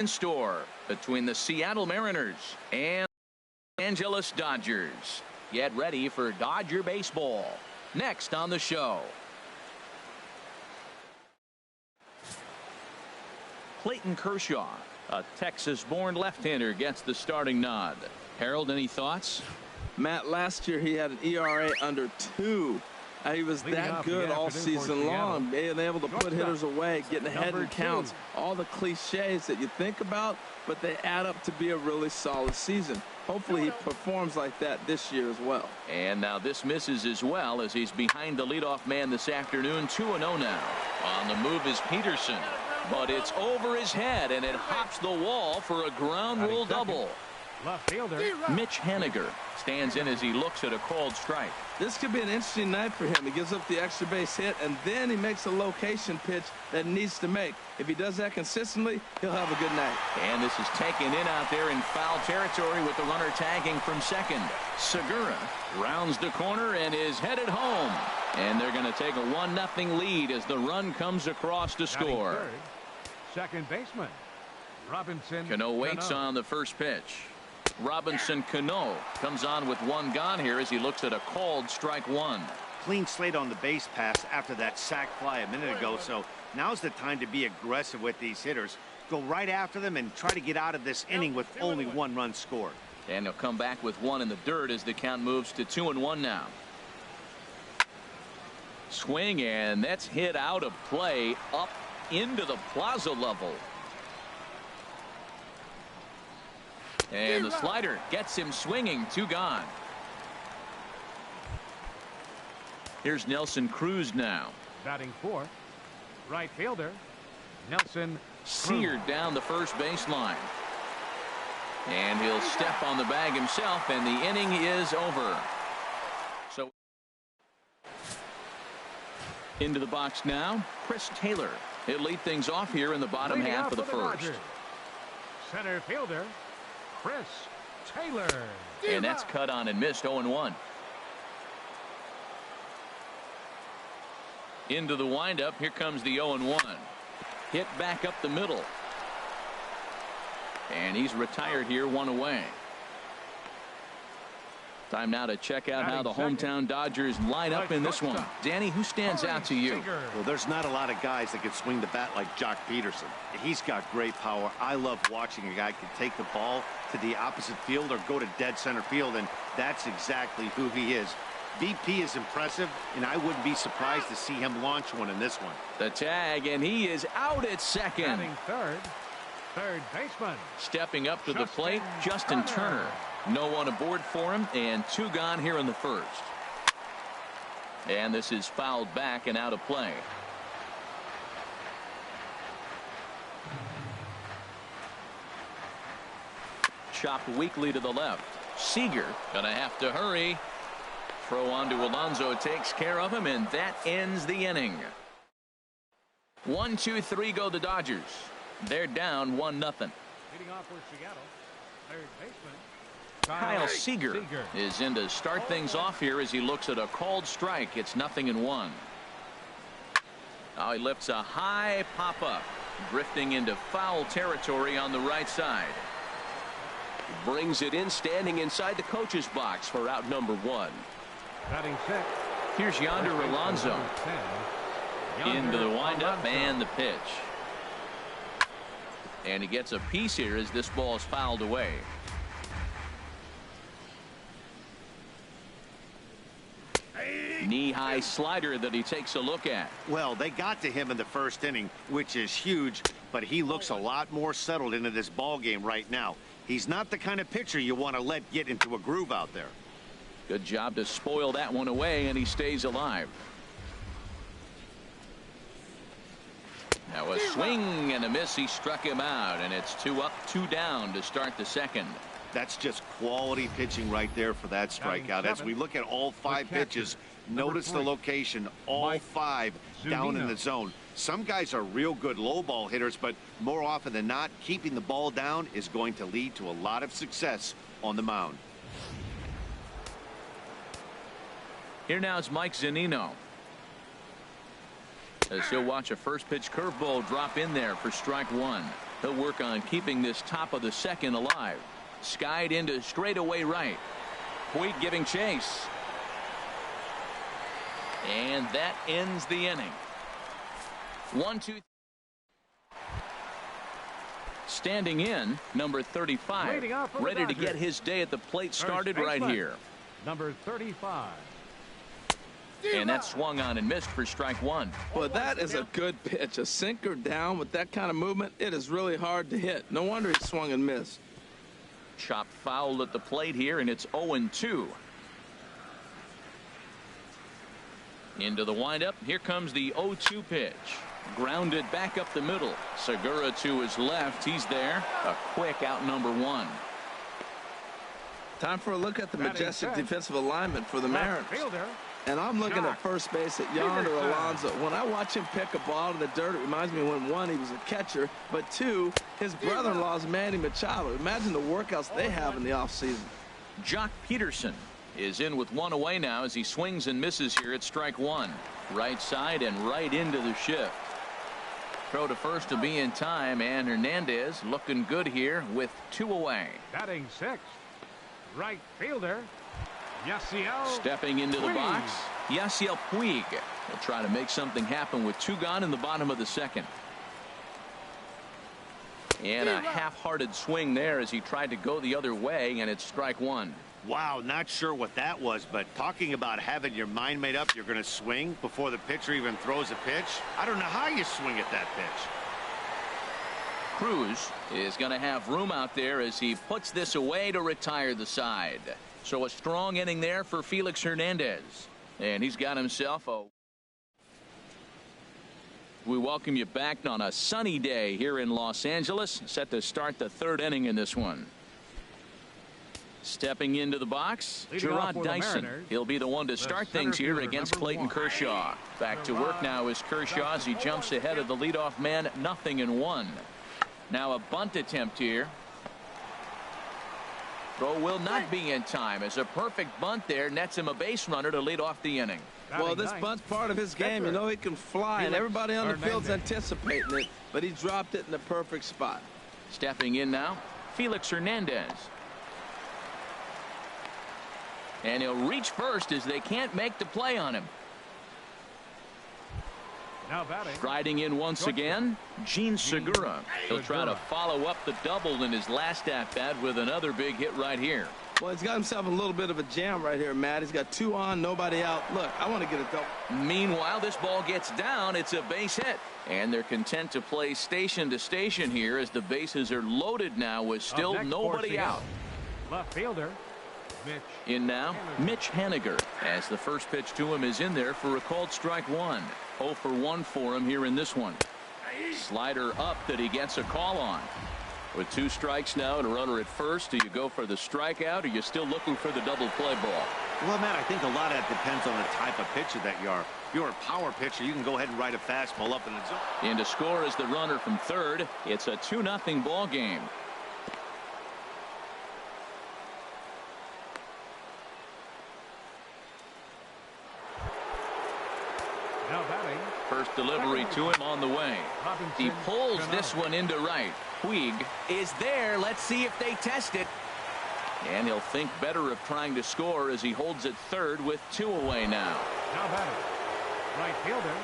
in store between the Seattle Mariners and Los Angeles Dodgers. Get ready for Dodger baseball. Next on the show. Clayton Kershaw, a Texas-born left-hander, gets the starting nod. Harold, any thoughts? Matt, last year he had an ERA under 2. He was that good all season long, being able to put hitters away, getting ahead in counts, all the cliches that you think about, but they add up to be a really solid season. Hopefully he performs like that this year as well. And now this misses as well as he's behind the leadoff man this afternoon. 2-0 now. On the move is Peterson, but it's over his head and it hops the wall for a ground rule double. Left fielder Mitch Haniger stands in as he looks at a called strike. This could be an interesting night for him. He gives up the extra base hit and then he makes a location pitch that he needs to make. If he does that consistently, he'll have a good night. And this is taken in out there in foul territory with the runner tagging from second. Segura rounds the corner and is headed home. And they're going to take a 1-0 lead as the run comes across to score. Second baseman Robinson Cano waits on the first pitch. Robinson Cano comes on with one gone here as he looks at a called strike one. Clean slate on the base pass after that sac fly a minute ago, so now's the time to be aggressive with these hitters. Go right after them and try to get out of this inning with only 1 run scored. And he'll come back with 1 in the dirt as the count moves to 2-1 now. Swing, and that's hit out of play up into the plaza level. And the slider gets him swinging. 2 gone. Here's Nelson Cruz now. Batting fourth, right fielder Nelson Seared down the first baseline. And he'll step on the bag himself, and the inning is over. So into the box now, Chris Taylor. He'll lead things off here in the bottom half of the first. Center fielder Chris Taylor. And that's cut on and missed. 0-1. Into the windup. Here comes the 0-1. Hit back up the middle. And he's retired here, 1 away. Time now to check out how the hometown Dodgers line up in this one. Danny, who stands out to you? Well, there's not a lot of guys that can swing the bat like Jock Peterson. He's got great power. I love watching a guy can take the ball to the opposite field or go to dead center field, and that's exactly who he is. BP is impressive, and I wouldn't be surprised to see him launch one in this one. The tag, and he is out at second. Batting third baseman. Stepping up to the plate, Justin Turner. No one aboard for him, and 2 gone here in the first. And this is fouled back and out of play. Chopped weakly to the left. Seager gonna have to hurry. Throw on to Alonso takes care of him, and that ends the inning. 1, 2, 3 go the Dodgers. They're down 1-0. Leading off for Seattle, third baseman Kyle Seager is in to start things off here as he looks at a called strike. It's 0-1. Now he lifts a high pop-up, drifting into foul territory on the right side. Brings it in, standing inside the coach's box for out number 1. Batting sixth. Here's Yonder Alonso. Into the windup and the pitch. And he gets a piece here as this ball is fouled away. Knee-high slider that he takes a look at. Well, they got to him in the first inning, which is huge, but he looks a lot more settled into this ball game right now. He's not the kind of pitcher you want to let get into a groove out there. Good job to spoil that one away, and he stays alive. Now a swing and a miss. He struck him out, and it's 2 up, 2 down to start the second. That's just quality pitching right there for that strikeout. As we look at all 5 pitches, notice the location, all 5 down in the zone. Some guys are real good low ball hitters, but more often than not, keeping the ball down is going to lead to a lot of success on the mound. Here now is Mike Zunino. As he'll watch a first pitch curveball drop in there for strike 1. He'll work on keeping this top of the second alive. Skied into straightaway right. Puig giving chase. And that ends the inning. 1-2. Standing in, number 35. Ready to get his day at the plate started right here. Number 35. And that swung on and missed for strike one. Well, that is a good pitch. A sinker down with that kind of movement, it is really hard to hit. No wonder he swung and missed. Chopped foul at the plate here, and it's 0-2. Into the windup. Here comes the 0-2 pitch. Grounded back up the middle. Segura to his left. He's there. A quick out number one. Time for a look at the majestic defensive alignment for the Mariners. And I'm looking at first base at Yonder Alonso. When I watch him pick a ball to the dirt, it reminds me when, one, he was a catcher, but two, his brother-in-law is Manny Machado. Imagine the workouts they have in the offseason. Jock Peterson is in with one away now as he swings and misses here at strike one. Right side and right into the shift. Throw to first to be in time, and Hernandez looking good here with two away. Batting sixth, right fielder. Yasiel stepping into the box. Yasiel Puig will try to make something happen with two gone in the bottom of the second. And a half-hearted swing there as he tried to go the other way, and it's strike one. Wow, not sure what that was, but talking about having your mind made up, you're going to swing before the pitcher even throws a pitch. I don't know how you swing at that pitch. Cruz is going to have room out there as he puts this away to retire the side. So a strong inning there for Felix Hernandez. And he's got himself a... We welcome you back on a sunny day here in Los Angeles. Set to start the third inning in this one. Stepping into the box, Gerard Dyson. He'll be the one to start things here against Clayton Kershaw. Back to work now is Kershaw as he jumps ahead of the leadoff man, 0-1. Now a bunt attempt here. Throw will not be in time as a perfect bunt there nets him a base runner to lead off the inning. Well, this bunt's part of his game. You know he can fly, and everybody on the field's anticipating it, but he dropped it in the perfect spot. Stepping in now, Felix Hernandez. And he'll reach first as they can't make the play on him. Now batting. Striding in once again, Gene Segura. He'll try to follow up the double in his last at-bat with another big hit right here. Well, he's got himself a little bit of a jam right here, Matt. He's got two on, nobody out. Look, I want to get a double. Meanwhile, this ball gets down. It's a base hit. And they're content to play station to station here as the bases are loaded now with still nobody out. Left fielder. In now, Mitch Haniger, as the first pitch to him is in there for a called strike one. 0 for 1 for him here in this one. Slider up that he gets a call on. With two strikes now and a runner at first, do you go for the strikeout or are you still looking for the double play ball? Well, Matt, I think a lot of that depends on the type of pitcher that you are. If you're a power pitcher, you can go ahead and ride a fastball up in the zone. In to score is the runner from third. It's a 2-0 ball game. Now batting. First delivery to him on the way. He pulls this one into right. Puig is there. Let's see if they test it. And he'll think better of trying to score as he holds it third with two away now. Now batting. Right fielder.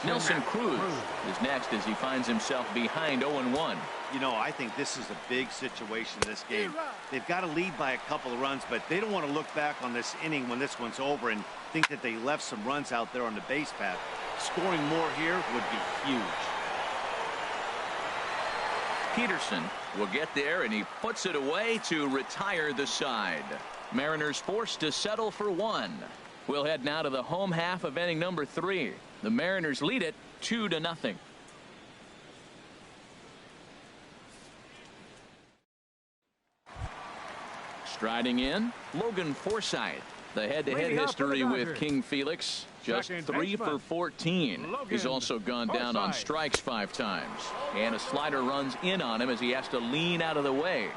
Nelson Cruz is next as he finds himself behind 0-1. You know, I think this is a big situation in this game. They've got to lead by a couple of runs, but they don't want to look back on this inning when this one's over and think that they left some runs out there on the base path. Scoring more here would be huge. Peterson will get there, and he puts it away to retire the side. Mariners forced to settle for one. We'll head now to the home half of inning number 3. The Mariners lead it 2-0. Striding in, Logan Forsythe. The head-to-head history with King Felix, just 3 for 14. He's also gone down on strikes 5 times. And a slider runs in on him as he has to lean out of the way.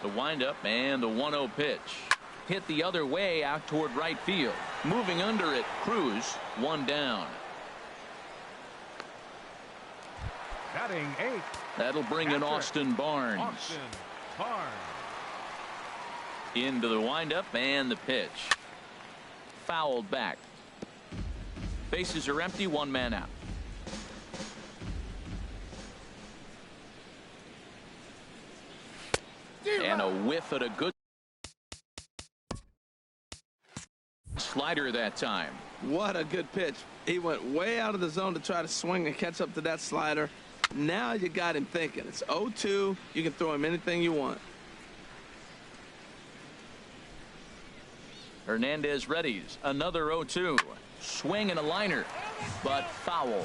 The windup and the 1-0 pitch. Hit the other way out toward right field. Moving under it, Cruz, 1 down. Batting 8. That'll bring in Austin Barnes. Into the windup and the pitch. Fouled back. Bases are empty, one man out. And a whiff at a good slider that time. What a good pitch. He went way out of the zone to try to swing and catch up to that slider. Now you got him thinking. It's 0-2. You can throw him anything you want. Hernandez readies. Another 0-2. Swing and a liner, but foul.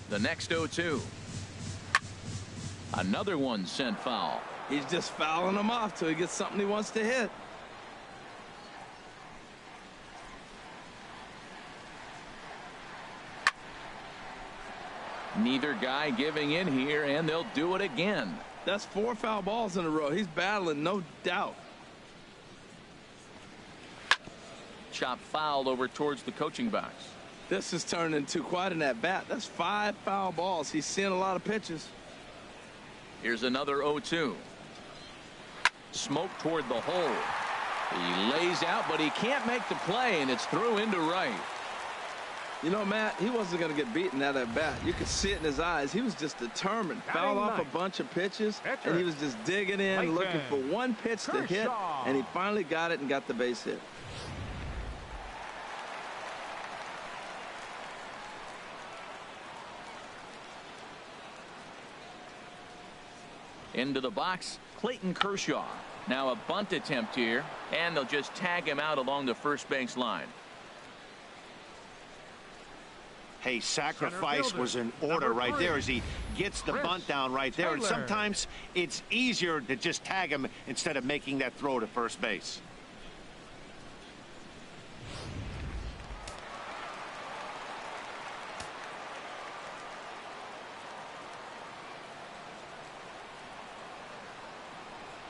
The next 0-2. Another one sent foul. He's just fouling them off till he gets something he wants to hit. Neither guy giving in here, and they'll do it again. That's 4 foul balls in a row. He's battling, no doubt. Chop fouled over towards the coaching box. This has turned into quite an at-bat. That's 5 foul balls. He's seeing a lot of pitches. Here's another 0-2. Smoke toward the hole. He lays out, but he can't make the play, and it's through into right. You know, Matt, he wasn't going to get beaten at that bat. You could see it in his eyes. He was just determined. Fouled off a bunch of pitches, and he was just digging in, looking for one pitch to hit, and he finally got it and got the base hit. Into the box, Clayton Kershaw. Now a bunt attempt here, and they'll just tag him out along the first base line. Hey, sacrifice was in order right there as he gets the bunt down right there. And sometimes it's easier to just tag him instead of making that throw to first base.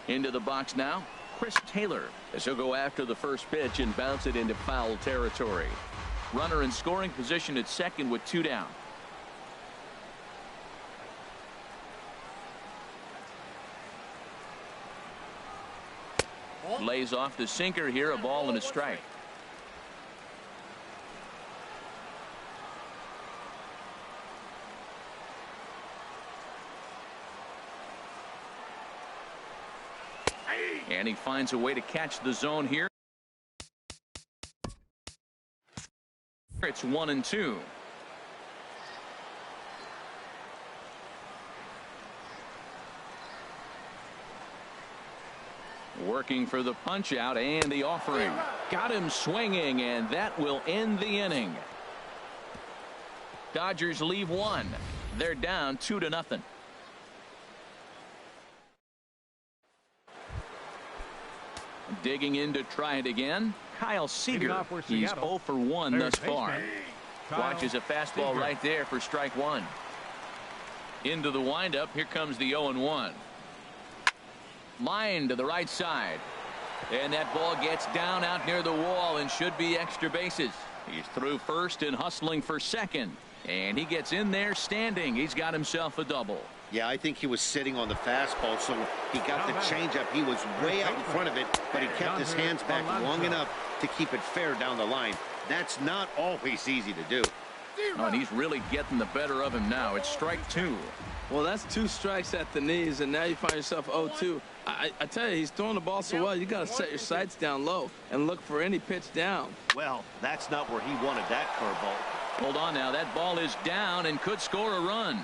Into the box now, Chris Taylor, as he'll go after the first pitch and bounce it into foul territory. Runner in scoring position at second with 2 down. Lays off the sinker here, a ball and a strike. And he finds a way to catch the zone here. It's 1-2. Working for the punch out and the offering. Got him swinging, and that will end the inning. Dodgers leave 1. They're down 2-0. Digging in to try it again. Kyle Seager. He's 0 for 1 thus far. Watches a fastball right there for strike 1. Into the windup. Here comes the 0-1. Line to the right side. And that ball gets down out near the wall and should be extra bases. He's through first and hustling for second. And he gets in there standing. He's got himself a double. Yeah, I think he was sitting on the fastball, so he got the changeup. He was way out in front of it, but he kept his hands back long enough to keep it fair down the line. That's not always easy to do. Oh, and he's really getting the better of him now. It's strike 2. Well, that's 2 strikes at the knees, and now you find yourself 0-2. I tell you, he's throwing the ball so well, you got to set your sights down low and look for any pitch down. Well, that's not where he wanted that curveball. Hold on now. That ball is down and could score a run.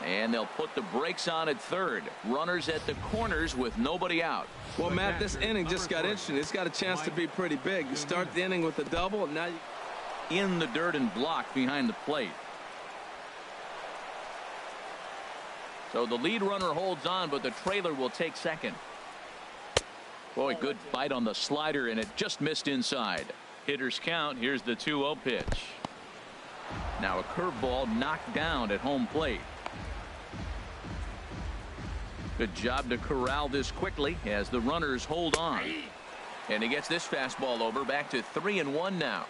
And they'll put the brakes on at third. Runners at the corners with nobody out. Well, Matt, this inning just got interesting. It's got a chance to be pretty big. You start the inning with a double, and now you... In the dirt and blocked behind the plate. So the lead runner holds on, but the trailer will take second. Boy, good bite on the slider, and it just missed inside. Hitters count. Here's the 2-0 pitch. Now a curveball knocked down at home plate. Good job to corral this quickly as the runners hold on. And he gets this fastball over, back to 3-1 now.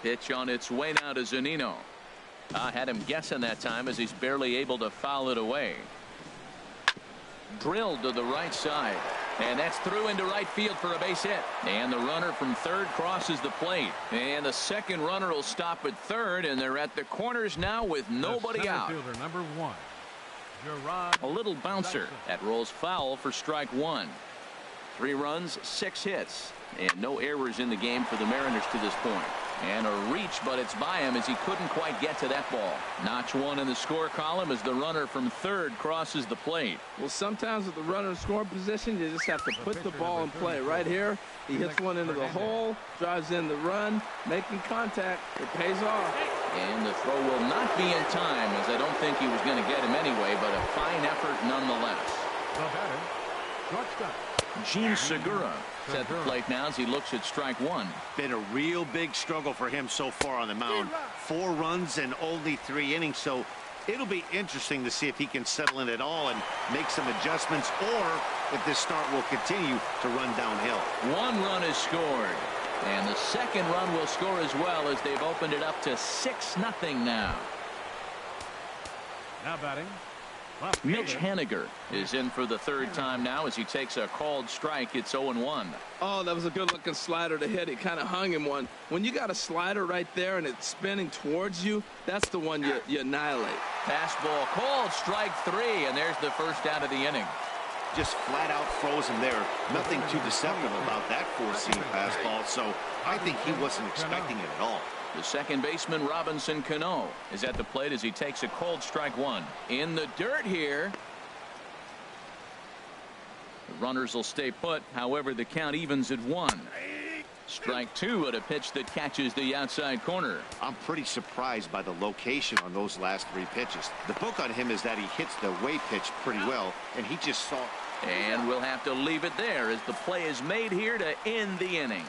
Pitch on its way now to Zunino. Had him guessing that time as he's barely able to foul it away. Drilled to the right side. And that's through into right field for a base hit. And the runner from third crosses the plate. And the second runner will stop at third. And they're at the corners now with nobody out. Fielder number 1. A little bouncer. That rolls foul for strike 1. 3 runs, 6 hits. And no errors in the game for the Mariners to this point. And a reach, but it's by him as he couldn't quite get to that ball. Notch 1 in the score column as the runner from third crosses the plate. Well, sometimes with the runner in scoring position, you just have to put the ball in play. Right here, he hits one into the hole, drives in the run, making contact. It pays off. And the throw will not be in time, as I don't think he was going to get him anyway, but a fine effort nonetheless. Gene Segura at the plate now as he looks at strike 1. Been a real big struggle for him so far on the mound. 4 runs and only 3 innings, so it'll be interesting to see if he can settle in at all and make some adjustments, or if this start will continue to run downhill. 1 run is scored, and the second run will score as well as they've opened it up to 6-0 now. Now batting, Mitch Haniger is in for the 3rd time now as he takes a called strike. It's 0-1. Oh, that was a good-looking slider to hit. It kind of hung him one. When you got a slider right there and it's spinning towards you, that's the one you annihilate. Fastball called strike 3, and there's the first out of the inning. Just flat out froze him there. Nothing too deceptive about that 4-seam fastball, so I think he wasn't expecting it at all. The second baseman, Robinson Cano, is at the plate as he takes a called strike 1. In the dirt here. The runners will stay put. However, the count evens at 1. Strike 2 at a pitch that catches the outside corner. I'm pretty surprised by the location on those last 3 pitches. The book on him is that he hits the way pitch pretty well, and he just saw. And we'll have to leave it there as the play is made here to end the inning.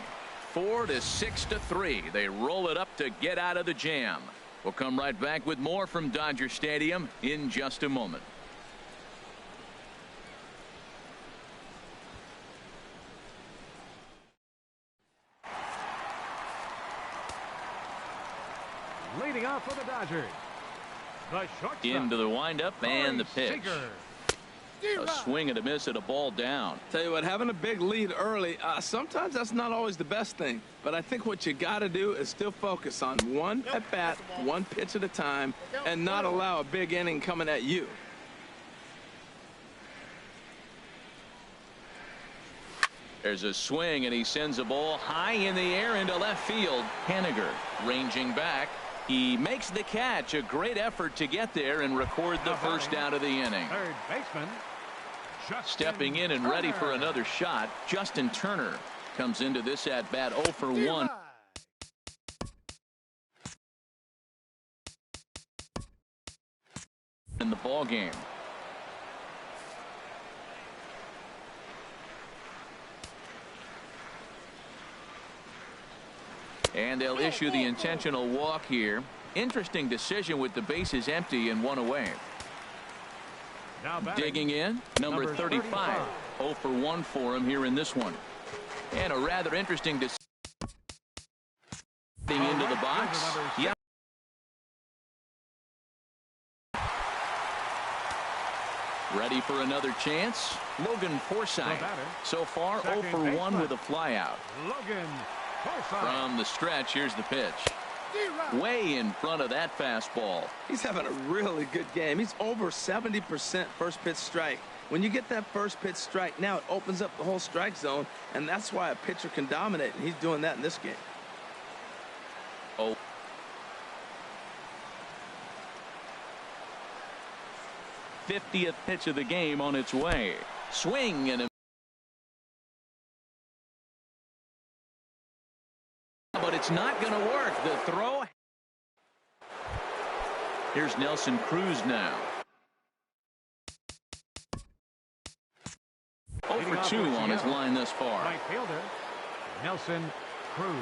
4 to 6-3. They roll it up to get out of the jam. We'll come right back with more from Dodger Stadium in just a moment. Leading off for the Dodgers, the shortstop. Into the windup and the pitch. A swing and a miss at a ball down. Tell you what, having a big lead early, sometimes that's not always the best thing. But I think what you got to do is still focus on one at bat, 1 pitch at a time, and not allow a big inning coming at you. There's a swing, and he sends a ball high in the air into left field. Haniger ranging back. He makes the catch. A great effort to get there and record the first out of the inning. Third baseman, Stepping in and ready for another shot, Justin Turner comes into this at bat 0 for 1. In the ball game. And they'll issue the intentional walk here. Interesting decision with the bases empty and 1 away. Digging in, number 35. 0 for 1 for him here in this one. And a rather interesting decision into the box. Yeah. Ready for another chance. Logan Forsythe. So far 0 for 1 with a flyout. From the stretch, here's the pitch. Way in front of that fastball. He's having a really good game. He's over 70% first pitch strike. When you get that first pitch strike, now it opens up the whole strike zone, and that's why a pitcher can dominate, and he's doing that in this game. Oh. '50th pitch of the game on its way. Swing and a but it's not going to work. The throw. Here's Nelson Cruz now. 0 for 2 on his line thus far. Right fielder, Nelson Cruz.